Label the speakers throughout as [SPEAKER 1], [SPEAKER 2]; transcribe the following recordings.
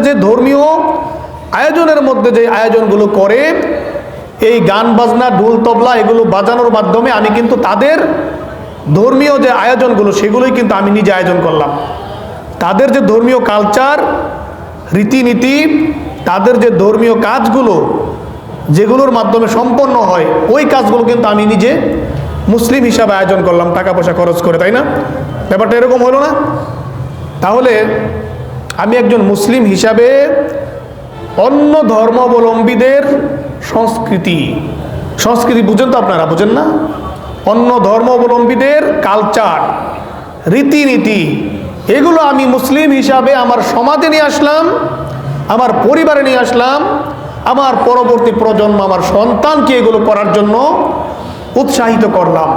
[SPEAKER 1] যে ধর্মীয় আয়োজনের মধ্যে যে আয়োজনগুলো করে, এই গান বাজনা ঢোল তবলা এগুলো বাজানোর মাধ্যমে আমি কিন্তু তাদের ধর্মীয় যে আয়োজনগুলো সেগুলোই কিন্তু আমি নিজে আয়োজন করলাম। তাদের যে ধর্মীয় কালচার, রীতিনীতি, তাদের যে ধর্মীয় কাজগুলো যেগুলোর মাধ্যমে সম্পন্ন হয়, ওই কাজগুলো কিন্তু আমি নিজে মুসলিম হিসাবে আয়োজন করলাম টাকা পয়সা খরচ করে, তাই না? ব্যাপারটা এরকম হলো না? তাহলে আমি একজন মুসলিম হিসাবে অন্য ধর্মাবলম্বীদের সংস্কৃতি বুঝেন তো আপনারা? বুঝেন না? অন্য ধর্মাবলম্বীদের কালচার, রীতিনীতি, এগুলো আমি মুসলিম হিসাবে আমার সমাজে নিয়ে আসলাম, আমার পরিবারে নিয়ে আসলাম, আমার পরবর্তী প্রজন্ম, আমার সন্তানকে এগুলো করার জন্য উৎসাহিত করলাম।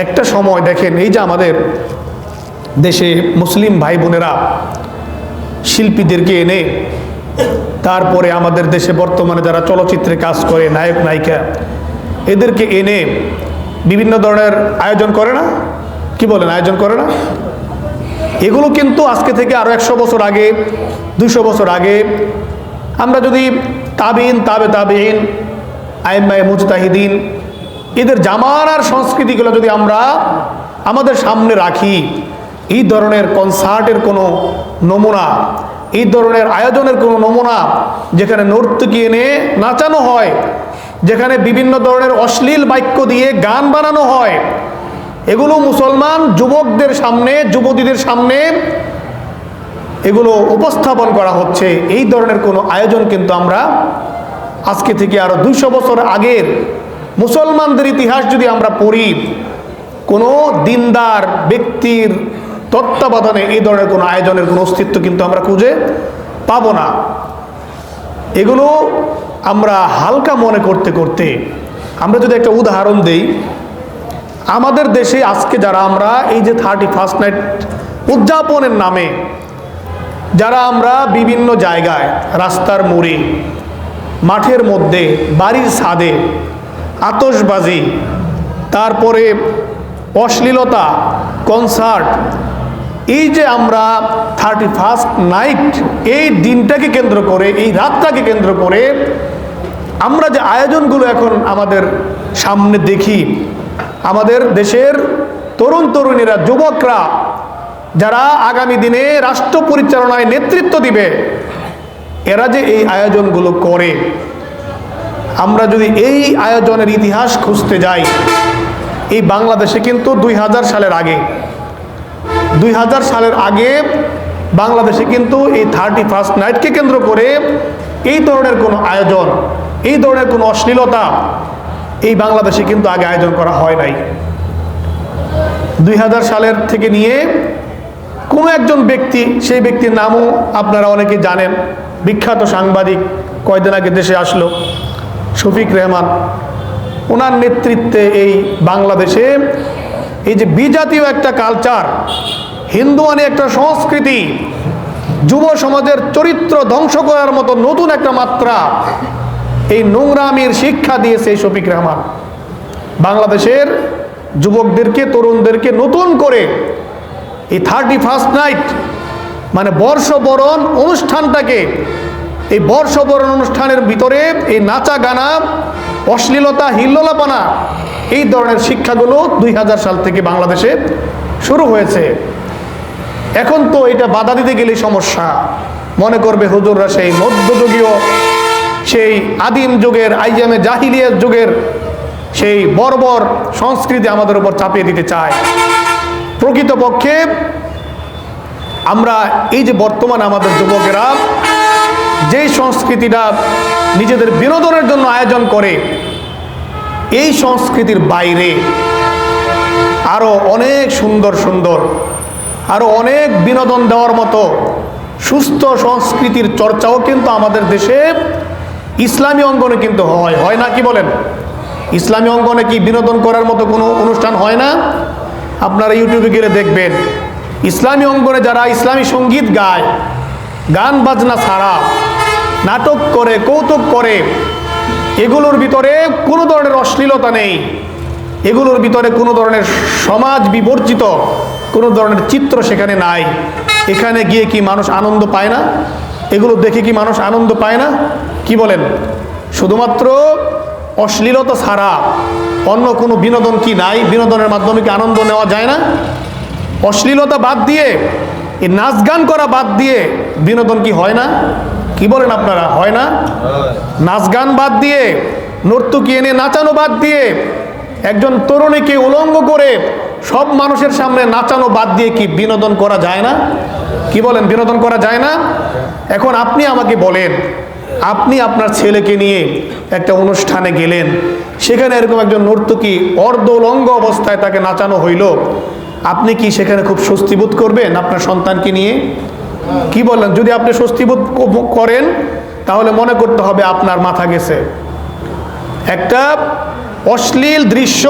[SPEAKER 1] একটা সময় দেখেন, এই যে আমাদের দেশে মুসলিম ভাই বোনেরা শিল্পীদেরকে এনে, তারপরে আমাদের দেশে বর্তমানে যারা চলচ্চিত্রে কাজ করে, নায়ক নায়িকা, এদেরকে এনে বিভিন্ন ধরনের আয়োজন করে না? কি বলেন, আয়োজন করে না? এগুলো কিন্তু আজকে থেকে আরো 100 বছর আগে, 200 বছর আগে আমরা যদি তাবিন, তাবেইন, আইম্মায়ে মুজতাহিদিন, এদের জামানার সংস্কৃতিগুলো যদি আমরা আমাদের সামনে রাখি, এই ধরনের কনসার্টের কোনো নমুনা, এই ধরনের আয়োজনের কোনো নমুনা, যেখানে নর্তকী এনে নাচানো হয়, যেখানে বিভিন্ন ধরনের অশ্লীল বাক্য দিয়ে গান বানানো হয়, এগুলো মুসলমান যুবকদের সামনে, যুবতীদের সামনে এগুলো উপস্থাপন করা হচ্ছে, এই ধরনের কোনো আয়োজন কিন্তু আমরা আজকে থেকে আরো 200 বছর আগের মুসলমানদের ইতিহাস যদি আমরা পড়ি, কোনো দিনদার ব্যক্তির তত্ত্বাবধানে এই ধরনের কোনো আয়োজনের কোনো অস্তিত্ব কিন্তু আমরা খুঁজে পাবো না। এগুলো আমরা হালকা মনে করতে করতে, আমরা যদি একটা উদাহরণ দেই, আমাদের দেশে আজকে যারা আমরা এই যে 31st নাইট উদযাপনের নামে যারা আমরা বিভিন্ন জায়গায়, রাস্তার মোড়ে, মাঠের মধ্যে, বাড়ির ছাদে আতশবাজি, তারপরে অশ্লীলতা, কনসার্ট, এই যে আমরা 31st নাইট এই দিনটাকে কেন্দ্র করে, এই রাতটাকে কেন্দ্র করে আমরা যে আয়োজনগুলো এখন আমাদের সামনে দেখি, আমাদের দেশের তরুণ তরুণীরা, যুবকরা যারা আগামী দিনে রাষ্ট্র পরিচালনায় নেতৃত্ব দিবে, এরা যে এই আয়োজনগুলো করে, আমরা যদি এই আয়োজনের ইতিহাস খুঁজতে যাই, এই বাংলাদেশে কিন্তু 2000 সালের আগে বাংলাদেশে কিন্তু এই 31st নাইটকে কেন্দ্র করে এই ধরনের কোনো আয়োজন, এই ধরনের কোনো অশ্লীলতা এই বাংলাদেশে কিন্তু আগে আয়োজন করা হয় নাই। 2000 সালের থেকে নিয়ে কোনো একজন ব্যক্তি, সেই ব্যক্তির নামও আপনারা অনেকে জানেন, বিখ্যাত সাংবাদিক, কয়দিন আগে দেশে আসলো, শফিক রেহমান, ওনার নেতৃত্বে এই বাংলাদেশে এই যে বিজাতীয় একটা কালচার, হিন্দুয়ানি একটা সংস্কৃতি, যুব সমাজের চরিত্র ধ্বংস করার মতো নতুন একটা মাত্রা, এই নোংরামির শিক্ষা দিয়েছে এই শফিক রেহমান। বাংলাদেশের যুবকদেরকে, তরুণদেরকে নতুন করে এই 31st নাইট মানে বর্ষবরণ অনুষ্ঠানটাকে, এই বর্ষবরণ অনুষ্ঠানের ভিতরে এই নাচা গানা, অশ্লীলতা, হিল্লোলাপানা, এই ধরনের শিক্ষাগুলো 2000 সাল থেকে বাংলাদেশে শুরু হয়েছে। এখন তো এটা বাধা দিতে গেলে সমস্যা, মনে করবে হুজুররা সেই মধ্যযুগীয়, সেই আদিম যুগের, আইয়ামে জাহিলিয়াত যুগের সেই বর্বর সংস্কৃতি আমাদের উপর চাপিয়ে দিতে চায়। প্রকৃতপক্ষে আমরা এই যে বর্তমান আমাদের যুবকেরা যেই সংস্কৃতিটা নিজেদের বিনোদনের জন্য আয়োজন করে, এই সংস্কৃতির বাইরে আরো অনেক সুন্দর সুন্দর, আরো অনেক বিনোদন দেওয়ার মতো সুস্থ সংস্কৃতির চর্চাও কিন্তু আমাদের দেশে ইসলামী অঙ্গনে কিন্তু হয় না? কি বলেন? ইসলামী অঙ্গনে কি বিনোদন করার মতো কোনো অনুষ্ঠান হয় না? আপনারা ইউটিউবে গেলে দেখবেন, ইসলামী অঙ্গনে যারা ইসলামী সঙ্গীত গায়, গান বাজনা ছাড়া নাটক করে, কৌতুক করে, এগুলোর ভিতরে কোনো ধরনের অশ্লীলতা নেই, এগুলোর ভিতরে কোনো ধরনের সমাজ বিবর্জিত কোনো ধরনের চিত্র সেখানে নাই। এখানে গিয়ে কি মানুষ আনন্দ পায় না? এগুলো দেখে কি মানুষ আনন্দ পায় না? কি বলেন? শুধুমাত্র অশ্লীলতা ছাড়া অন্য কোনো বিনোদন কি নাই? বিনোদনের মাধ্যমে কি আনন্দ নেওয়া যায় না? অশ্লীলতা বাদ দিয়ে, এই নাচ গান করা বাদ দিয়ে বিনোদন কি হয় না? কি বলেন আপনারা, হয় না? নাচ গান বাদ দিয়ে, নর্তকী এনে নাচানো বাদ দিয়ে, একজন তরুণীকে উলঙ্গ করে সব মানুষের সামনে নাচানো বাদ দিয়ে কি বিনোদন করা যায় না? কি বলেন, বিনোদন করা যায় না? এখন আপনি আমাকে বলেন, আপনি আপনার ছেলেকে নিয়ে একটা অনুষ্ঠানে গেলেন, সেখানে এরকম একজন নর্তকী অর্ধ উলঙ্গ অবস্থায় তাকে নাচানো হইল, আপনি কি সেখানে খুব স্বস্তি বোধ করবেন আপনার সন্তানকে নিয়ে? কি বলেন? যদি আপনি স্বস্তি বোধ করেন তাহলে মনে করতে হবে আপনার মাথা গেছে। একটা অশ্লীল দৃশ্য,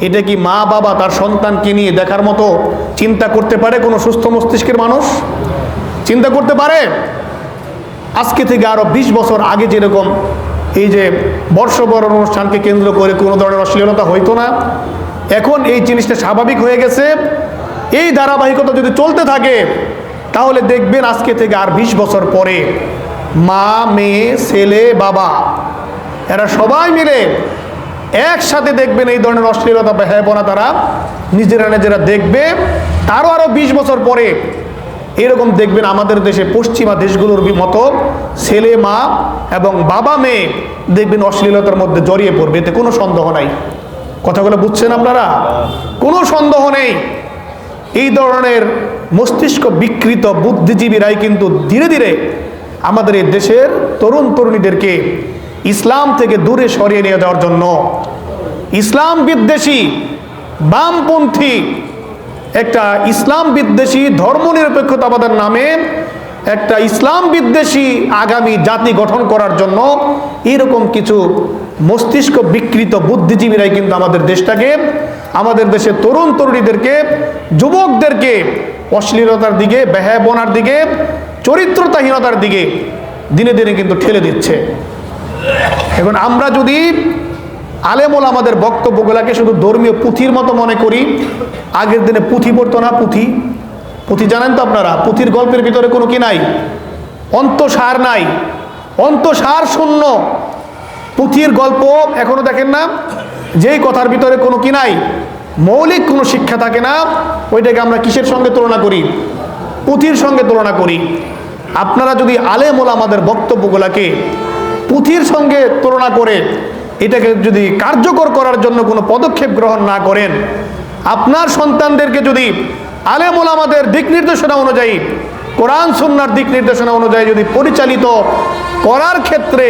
[SPEAKER 1] এটা কি মা বাবা তার সন্তানকে নিয়ে দেখার মতো চিন্তা করতে পারে কোনো সুস্থ মস্তিষ্কের মানুষ? চিন্তা করতে পারে? আজকে থেকে আরো 20 বছর আগে যেরকম এই যে বর্ষবরণ অনুষ্ঠানকে কেন্দ্র করে কোনো ধরনের অশ্লীলতা হইতো না, এখন এই জিনিসটা স্বাভাবিক হয়ে গেছে। এই ধারাবাহিকতা যদি চলতে থাকে তাহলে দেখবেন আজকে থেকে আর 20 বছর পরে মা, মেয়ে, ছেলে, বাবা এরা সবাই মিলে একসাথে দেখবেন এই ধরনের অশ্লীলতা বেহায়াপনা তারা নিজেরা দেখবে। তারও আরো 20 বছর পরে এরকম দেখবেন আমাদের দেশে পশ্চিমা দেশগুলোর মতো ছেলে, মা এবং বাবা, মেয়ে দেখবেন অশ্লীলতার মধ্যে জড়িয়ে পড়বে, এতে কোনো সন্দেহ নাই। কথাগুলো বুঝছেন আপনারা? কোনো সন্দেহ নেই। এই ধরনের মস্তিষ্ক বিকৃত বুদ্ধিজীবীরাই কিন্তু ধীরে ধীরে আমাদের এই দেশের তরুণ তরুণীদেরকে ইসলাম থেকে দূরে সরিয়ে নিয়ে যাওয়ার জন্য ইসলাম বিদ্বেষী, বামপন্থী, একটা ইসলাম বিদ্বেষী ধর্মনিরপেক্ষতাবাদের নামে একটা ইসলাম বিদ্বেষী আগামী জাতি গঠন করার জন্য এরকম কিছু মস্তিষ্ক বিকৃত বুদ্ধিজীবীরাই কিন্তু আমাদের দেশটাকে, আমাদের দেশের তরুণ তরুণীদেরকে, যুবকদেরকে অশ্লীলতার দিকে, বেহায়াপনার দিকে, চরিত্রতাহীনতার দিকে দিনে দিনে কিন্তু ঠেলে দিচ্ছে। এখন আমরা যদি আলেম ওলামাদের বক্তব্যগুলোকে শুধু ধর্মীয় পুঁথির মতো মনে করি, আগের দিনে পুঁথি পড়তো না? পুঁথি জানেন তো আপনারা? পুঁথির গল্পের ভিতরে কোনো কি নাই? অন্তঃসার নাই, অন্তঃসার শূন্য পুঁথির গল্প এখনো দেখেন না? যেই কথার ভিতরে কোনো কি নাই, মৌলিক কোনো শিক্ষা থাকে না, ওইটাকে আমরা কিসের সঙ্গে তুলনা করি? পুঁথির সঙ্গে তুলনা করি। আপনারা যদি আলেম ওলামাদের বক্তব্যগুলোকে পুঁথির সঙ্গে তুলনা করে এটাকে যদি কার্যকর করার জন্য কোনো পদক্ষেপ গ্রহণ না করেন, আপনার সন্তানদেরকে যদি আলেম ওলামাদের দিক নির্দেশনা অনুযায়ী, কোরআন সুন্নাহর দিক নির্দেশনা অনুযায়ী যদি পরিচালিত করার ক্ষেত্রে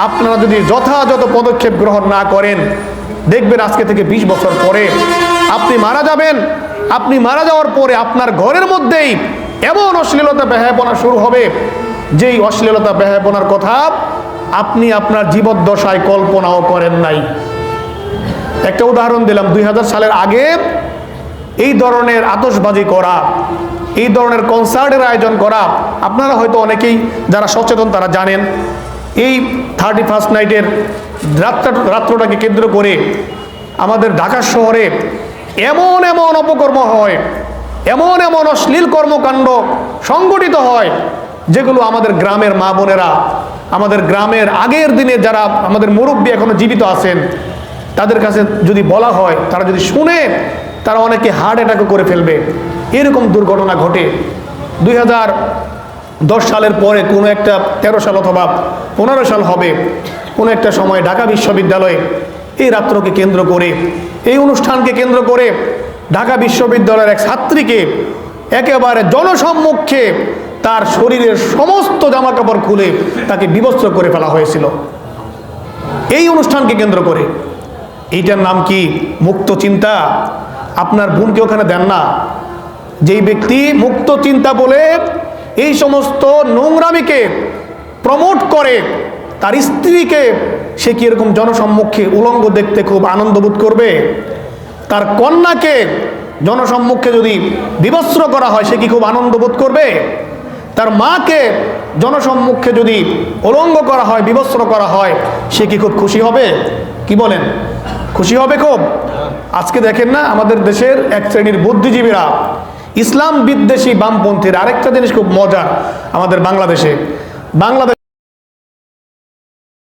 [SPEAKER 1] আপনারা যদি যথাযথ পদক্ষেপ গ্রহণ না করেন, দেখবেন আজকে থেকে 20 বছর পরে আপনি মারা যাবেন। আপনি মারা যাওয়ার পরে আপনার ঘরের মধ্যেই এমন অশ্লীলতা বেহায়াপনা শুরু হবে, যেই অশ্লীলতা বেহায়াপনার কথা আপনি আপনার জীবদ্দশায় কল্পনাও করেন নাই। একটা উদাহরণ দিলাম, 2000 সালের আগে এই ধরনের আতশবাজি করা, এই ধরনের কনসার্টের আয়োজন করা, আপনারা হয়তো অনেকেই যারা সচেতন তারা জানেন। এই 31st নাইটের রাত্রটাকে কেন্দ্র করে আমাদের ঢাকা শহরে এমন এমন অপকর্ম হয়, এমন এমন অশ্লীল কর্মকাণ্ড সংগঠিত হয়, যেগুলো আমাদের গ্রামের মা বোনেরা, আমাদের গ্রামের আগের দিনে যারা আমাদের মুরব্বী এখনো জীবিত আছেন, তাদের কাছে যদি বলা হয়, তারা যদি শুনে, তারা অনেকে হার্ট অ্যাটাকও করে ফেলবে। এরকম দুর্ঘটনা ঘটে। 2010 সালের পরে কোনো একটা 13 সাল অথবা 15 সাল হবে, কোনো একটা সময় ঢাকা বিশ্ববিদ্যালয়ে এই রাত্রকে কেন্দ্র করে, এই অনুষ্ঠানকে কেন্দ্র করে ঢাকা বিশ্ববিদ্যালয়ের এক ছাত্রীকে একেবারে জনসম্মুখে তার শরীরের সমস্ত জামা কাপড় খুলে তাকে বিবস্ত্র করে ফেলা হয়েছিল এই অনুষ্ঠানকে কেন্দ্র করে। এইটার নাম কি? মুক্ত চিন্তা। আপনার বোনকে ওখানে দেন না। যেই ব্যক্তি মুক্ত চিন্তা বলে এই সমস্ত নোংরামিকে প্রমোট করে, তার স্ত্রীকে সে কি এরকম জনসম্মুখে উলঙ্গ দেখতে খুব আনন্দ বোধ করবে? তার কন্যাকে জনসম্মুখে যদি বিবস্ত্র করা হয়, সে কি খুব আনন্দ বোধ করবে? তার মাকে জনসম্মুখে যদি উলঙ্গ করা হয়, বিবস্ত্র করা হয়, সে কি খুব খুশি হবে? কি বলেন? খুশি হবে খুব? আজকে দেখেন না আমাদের দেশের এক শ্রেণীর বুদ্ধিজীবীরা ইসলাম বিদ্বেষী বামপন্থীর আরেকটা জিনিস খুব মজার, আমাদের বাংলাদেশে